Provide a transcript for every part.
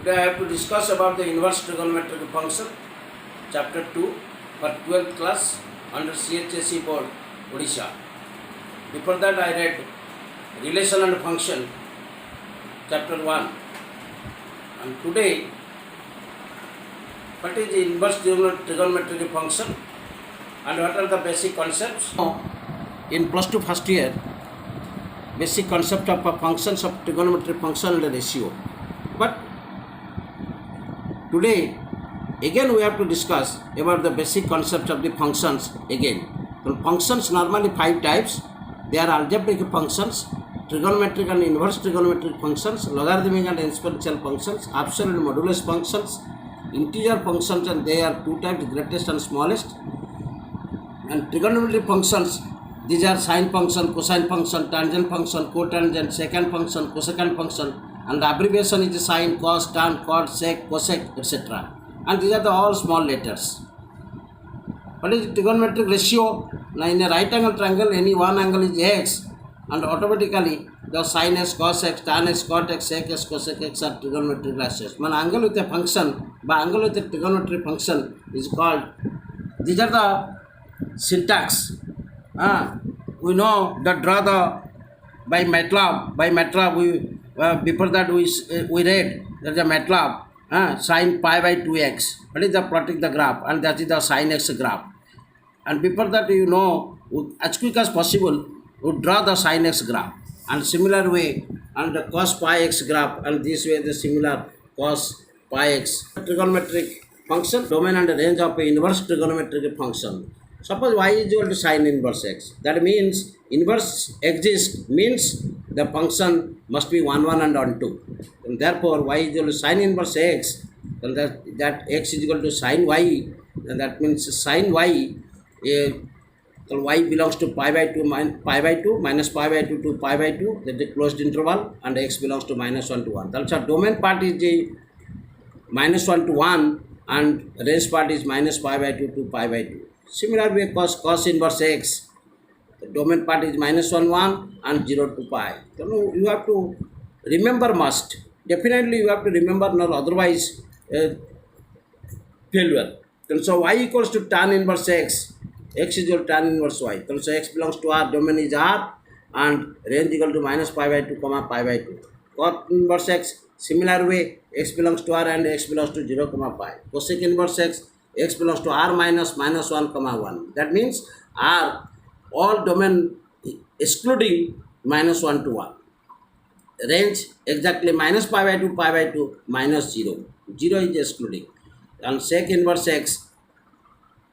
Today I have to discuss about the inverse trigonometric function, chapter 2 for 12th class under CHAC board, Odisha. Before that I read relation and function, chapter 1. And today, what is the inverse trigonometric function and what are the basic concepts? In plus 2 first year, basic concept of functions of trigonometric function and ratio. But today, again we have to discuss about the basic concept of the functions again. So functions normally 5 types. They are algebraic functions, trigonometric and inverse trigonometric functions, logarithmic and exponential functions, absolute and modulus functions, integer functions, and they are 2 types, greatest and smallest. And trigonometric functions, these are sine function, cosine function, tangent function, cotangent, secant function, cosecant function, and the abbreviation is sine, cos, tan, cot, sec, cosec, etc. And these are the all small letters. What is trigonometric ratio? Now in a right angle triangle, any one angle is x, and automatically the sin x, cos x, tan x, cot x, sec x, cosec x are trigonometric ratios. One angle with a function, by angle with a trigonometric function is called, these are the syntax. We know that draw the, by MATLAB we, before that we read that the MATLAB, sin pi by 2x, what is the plotting the graph, and that is the sin x graph. And before that, you know, as quick as possible, we draw the sin x graph, and similar way, and the cos pi x graph, and this way the similar cos pi x. Trigonometric function, domain and range of inverse trigonometric function. Suppose y is equal to sin inverse x. That means inverse exists means the function must be 1, 1 and on 2. And therefore, y is equal to sin inverse x. And that x is equal to sin y. And that means sin y. Y belongs to pi by 2 minus pi by 2 to pi by 2. That is the closed interval. And x belongs to minus 1 to 1. That's our domain part is the minus 1 to 1. And range part is minus pi by 2 to pi by 2. Similar way, cos inverse x, the domain part is minus 1, 1 and 0 to pi. So you have to remember must. Definitely you have to remember, no otherwise failure. So y equals to tan inverse x is equal to tan inverse y. So x belongs to R, domain is R, and range equal to minus pi by 2, pi by 2. Cot inverse x, similar way, x belongs to R and x belongs to 0, pi. Cosec inverse x belongs to R minus 1, 1. That means R, all domain excluding minus 1 to 1. Range exactly minus pi by 2, minus 0. 0 is excluding. And sec inverse x,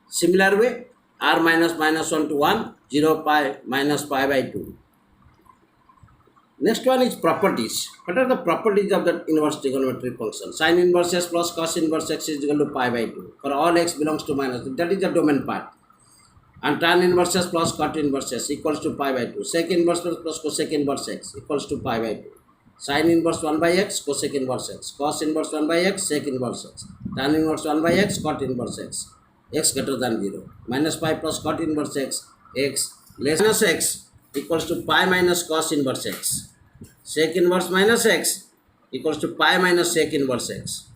similar way, R minus 1 to 1, 0 pi minus pi by 2. Next one is properties. What are the properties of the inverse trigonometric function? Sin inverse x plus cos inverse x is equal to pi by 2. For all x belongs to minus, that is the domain part. And tan inverse x plus cot inverse x equals to pi by 2. Sec inverse plus cosec inverse x equals to pi by 2. Sin inverse 1 by x, cosec inverse x. Cos inverse 1 by x, sec inverse x. Tan inverse 1 by x, cot inverse x. X greater than 0. Minus pi plus cot inverse x less minus x equals to pi minus cos inverse x. Sec inverse minus x equals to pi minus sec inverse x.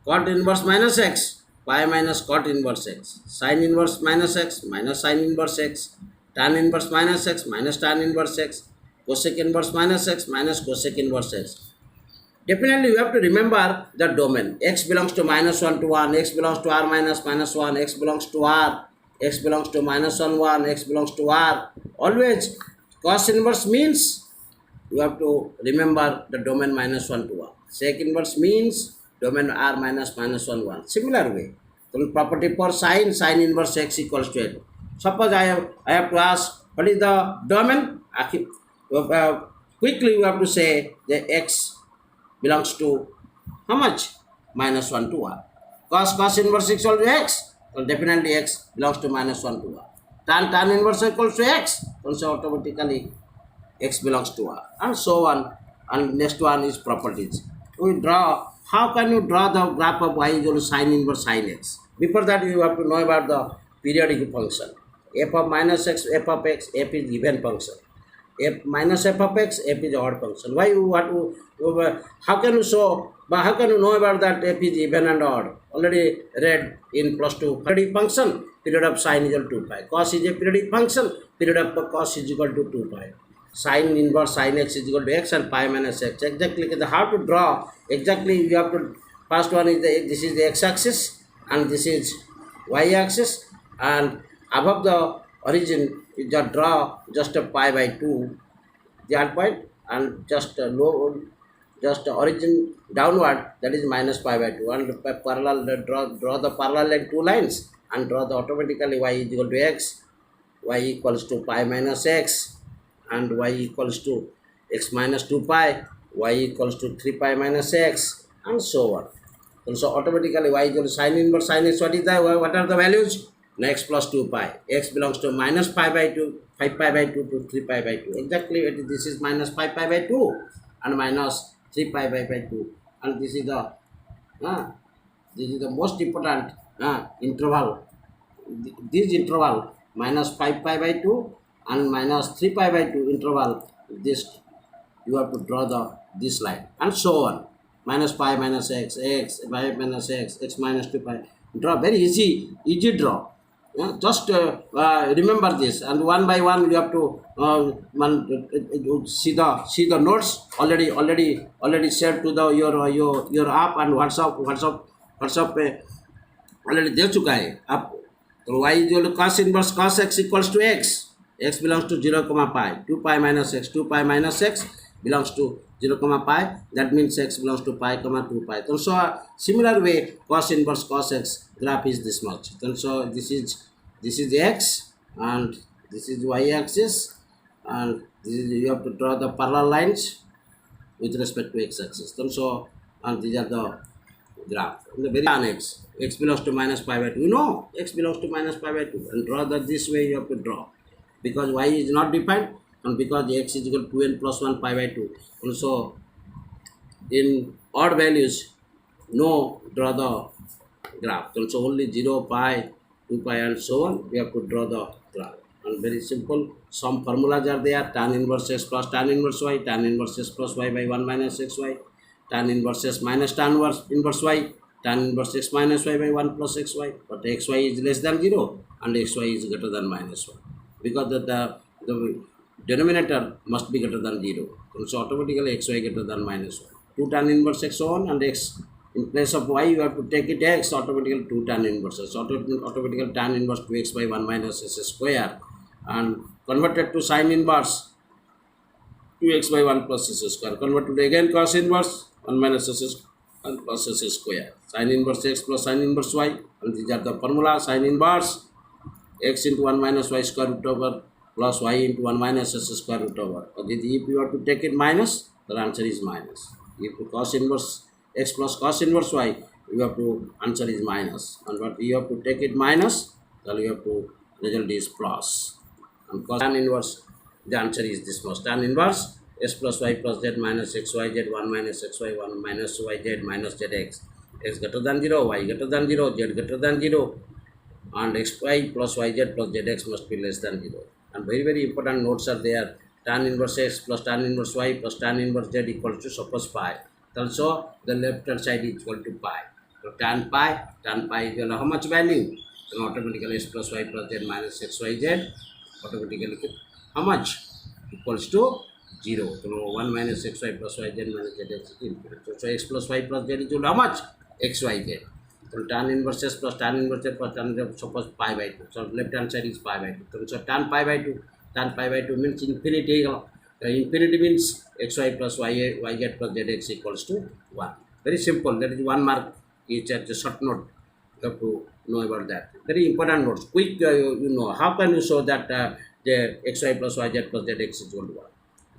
Cot inverse minus x, pi minus cot inverse x. Sin inverse minus x, minus sin inverse x. Tan inverse minus x, minus tan inverse x. Cosec inverse minus x, minus cosec inverse x. Definitely you have to remember the domain. X belongs to minus 1 to 1, x belongs to R minus 1, x belongs to R, x belongs to minus 1, x belongs to R. Always cos inverse means you have to remember the domain minus 1 to 1. Sec inverse means domain R minus 1, 1. Similar way. So property for sin inverse x equals to 8. Suppose I have to ask what is the domain? Quickly you have to say the x belongs to how much? Minus 1 to 1. Cos inverse equals to x. So definitely x belongs to minus 1 to 1. Tan inverse equals to x. So automatically x belongs to R. And so on. And next one is properties. We draw. How can you draw the graph of y is equal to sin inverse sin x? Before that you have to know about the periodic function. F of minus x, f of x, f is given function. f minus f of x, f is odd function. Why? How can you show? But how can you know about that f is even and odd? Already read in +2. Periodic function, period of sine is equal to 2 pi. Cos is a periodic function, period of cos is equal to 2 pi. Sine inverse sine x is equal to x and pi minus x. Exactly how to draw. Exactly you have to. First one is this is the x-axis and this is y-axis, and above the origin you just draw just a pi by 2 that point, and just origin downward, that is minus pi by 2, and parallel draw the parallel line 2 lines and draw the automatically y is equal to x, y equals to pi minus x, and y equals to x minus 2 pi, y equals to 3 pi minus x, and so on. And so automatically y is equal to sine inverse sine x. What are the values? X plus 2 pi. X belongs to minus pi by 2, 5 pi by 2 to 3 pi by 2. Exactly, this is minus 5 pi by 2 and minus 3 pi by 2. And this is the most important interval. This interval minus 5 pi by 2 and minus 3 pi by 2 interval. This you have to draw this line and so on. Minus pi minus x, pi minus x, x minus 2 pi. Draw very easy draw. Just remember this, and one by one you have to see the notes already shared to the your app and WhatsApp already दे चुका है आप. तो y is equal to cos inverse cos x equals to x belongs to 0 pi, 2 pi minus x, 2 pi minus x belongs to 0 pi, that means x belongs to pi 2 pi. So similar way cos inverse cos x graph is this much. So this is the x and this is y axis, and this is, you have to draw the parallel lines with respect to x axis. So and these are the graph. In the very next, x belongs to minus pi by 2. You know x belongs to minus pi by 2, and draw that this way you have to draw, because y is not defined and because x is equal to 2n plus 1 pi by 2. And so in odd values, no draw the graph. And so only 0, pi, 2 pi and so on, we have to draw the graph. And very simple, some formulas are there: tan inverse x plus tan inverse y, tan inverse x plus y by 1 minus xy, tan inverse x minus tan inverse y, tan inverse x minus y by 1 plus xy. But xy is less than 0 and xy is greater than minus 1, because the denominator must be greater than 0. And so automatically xy greater than minus 1. 2 tan inverse x on, and x in place of y you have to take it x, automatically 2 tan inverse x, automatically tan inverse 2x by 1 minus s square, and converted to sine inverse 2x by 1 plus s square, converted to again cos inverse 1 minus s and plus s square, sine inverse x plus sine inverse y, and these are the formula: sine inverse x into 1 minus y square root over plus y into 1 minus s square root over. Okay, if you have to take it minus, the answer is minus. If cos inverse x plus cos inverse y, you have to answer is minus, and what you have to take it minus, then you have to result is plus. And cos tan inverse, the answer is this much: tan inverse s plus y plus z minus xyz 1 minus xy 1 minus yz minus zx, x greater than 0, y greater than 0, z greater than 0, and xy plus yz plus zx must be less than 0. And very important notes are there: tan inverse x plus tan inverse y plus tan inverse z equals to suppose pi. Also the left hand side is equal to pi. So tan pi is equal to how much value? Then automatically s plus y plus z minus xyz automatically how much? Equals to 0. So 1 minus xy plus yz minus zx is infinite. So x plus y plus z is equal to how much? xyz. So tan inverse s plus tan inverse z plus tan inverse, suppose pi by 2. So left hand side is pi by 2. So tan pi by 2 means infinity. Infinity means xy plus yz plus zx equals to 1. Very simple. That is 1 mark. Each at the short note. You have to know about that. Very important notes. Quick, you know, how can you show that the xy plus yz plus zx is equal to 1?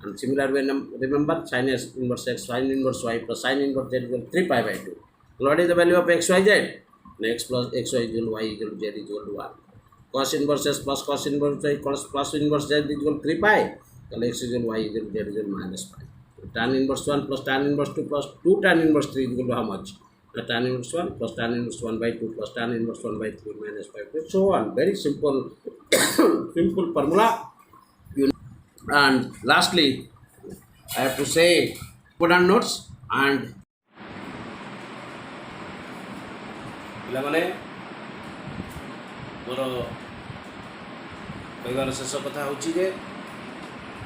And similar way, remember sin inverse x, sin inverse y plus sin inverse z equal to 3 pi by 2. So what is the value of xyz? X plus xy is equal to y equal to z is equal to 1. Cos inverse s plus cos inverse y plus inverse z is equal to 3 pi. So x is equal to y is equal to z is equal to minus pi. So tan inverse 1 plus tan inverse 2 plus 2 tan inverse 3 is equal to how much? Tan inverse 1 plus tan inverse 1 by 2 plus tan inverse 1 by 3 minus 5. So on. Very simple simple formula. And lastly, I have to say important notes and ପିଲାମାନେ ମୋର କହିବାର ଶେଷ କଥା ହେଉଛି ଯେ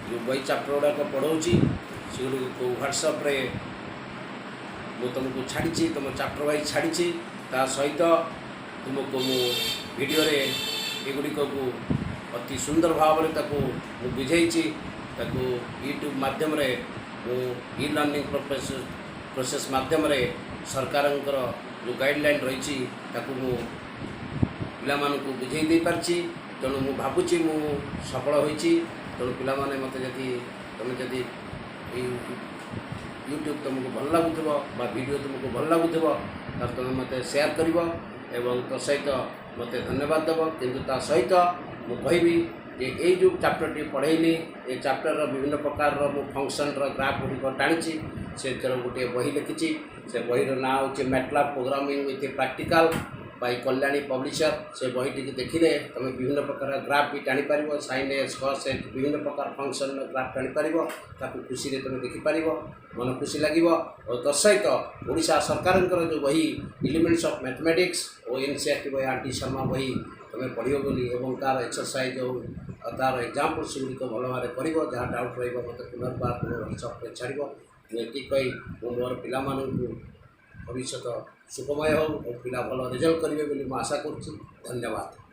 ଯେଉଁ ବହି chapter ଗୁଡ଼ାକ ପଢ଼ାଉଛି ସେଗୁଡ଼ିକୁ ହ୍ୱାଟ୍ସଆପ୍ରେ ମୁଁ ତୁମକୁ ଛାଡ଼ିଛି, ତୁମ ଚାପ୍ଟର ୱାଇଜ୍ ଛାଡ଼ିଛି। ତା ସହିତ ତୁମକୁ ମୁଁ ଭିଡ଼ିଓରେ ଏଗୁଡ଼ିକକୁ ଅତି ସୁନ୍ଦର ଭାବରେ ତାକୁ ମୁଁ ବୁଝେଇଛି। ତାକୁ ୟୁଟ୍ୟୁବ୍ ମାଧ୍ୟମରେ ମୁଁ ଇ ଲର୍ଣ୍ଣିଂ ପ୍ରୋସେସ୍ ମାଧ୍ୟମରେ ସରକାରଙ୍କର ଯେଉଁ ଗାଇଡ଼ଲାଇନ୍ ରହିଛି ତାକୁ ମୁଁ ପିଲାମାନଙ୍କୁ ବୁଝେଇ ଦେଇପାରିଛି। ତେଣୁ ମୁଁ ଭାବୁଛି ମୁଁ ସଫଳ ହୋଇଛି। ତେଣୁ ପିଲାମାନେ ମୋତେ ତୁମେ ଯଦି ଏଇ ୟୁଟ୍ୟୁବ୍ ତୁମକୁ ଭଲ ଲାଗୁଥିବ ବା ଭିଡ଼ିଓ ତୁମକୁ ଭଲ ଲାଗୁଥିବ ତାହେଲେ ତୁମେ ମୋତେ ସେୟାର କରିବ ଏବଂ ତା ସହିତ ମୋତେ ଧନ୍ୟବାଦ ଦେବ। କିନ୍ତୁ ତା ସହିତ ମୁଁ କହିବି ଯେ ଏଇ ଯେଉଁ ଚାପ୍ଟରଟି ପଢ଼େଇଲି ଏ ଚାପ୍ଟରର ବିଭିନ୍ନ ପ୍ରକାରର ମୁଁ ଫଙ୍କସନ୍ର ଗ୍ରାଫ୍ ଗୁଡ଼ିକ ଟାଣିଛି। ସେଥିର ଗୋଟିଏ ବହି ଲେଖିଛି। ସେ ବହିର ନାଁ ହେଉଛି MATLAB programming with practical by Kalyani ପବ୍ଲିସର। ସେ ବହିଟିକୁ ଦେଖିଲେ ତୁମେ ବିଭିନ୍ନ ପ୍ରକାର ଗ୍ରାଫ୍ ବି ଟାଣିପାରିବ, ସାଇନ୍ ଏଜ୍ କସ୍ ଏଜ୍ ବିଭିନ୍ନ ପ୍ରକାର ଫଙ୍କସନ୍ର ଗ୍ରାଫ୍ ଟାଣିପାରିବ। ତାକୁ ଖୁସିରେ ତୁମେ ଦେଖିପାରିବ, ମନ ଖୁସି ଲାଗିବ। ଓ ତତ୍ ସହିତ ଓଡ଼ିଶା ସରକାରଙ୍କର ଯେଉଁ ବହି elements of mathematics O NCERT ବହି ଆର୍.ଟି. ଶର୍ମା ବହି ତୁମେ ପଢ଼ିବ ବୋଲି ଏବଂ ତା'ର ଏକ୍ସରସାଇଜ୍ ଆଉ ତା'ର ଏକ୍ଜାମ୍ପଲ୍ସ ଗୁଡ଼ିକ ଭଲ ଭାବରେ କରିବ। ଯାହା ଡାଉଟ୍ ରହିବ ମୋତେ ପୁନର୍ବାର ହ୍ୱାଟ୍ସଆପ୍ରେ ଛାଡ଼ିବ। ମୁଁ ଏତିକି କହି ମୁଁ ମୋର ପିଲାମାନଙ୍କୁ ଭବିଷ୍ୟତ ସୁଖମୟ ହେଉ ଓ ପିଲା ଭଲ ରେଜଲ୍ଟ କରିବେ ବୋଲି ମୁଁ ଆଶା କରୁଛି। ଧନ୍ୟବାଦ।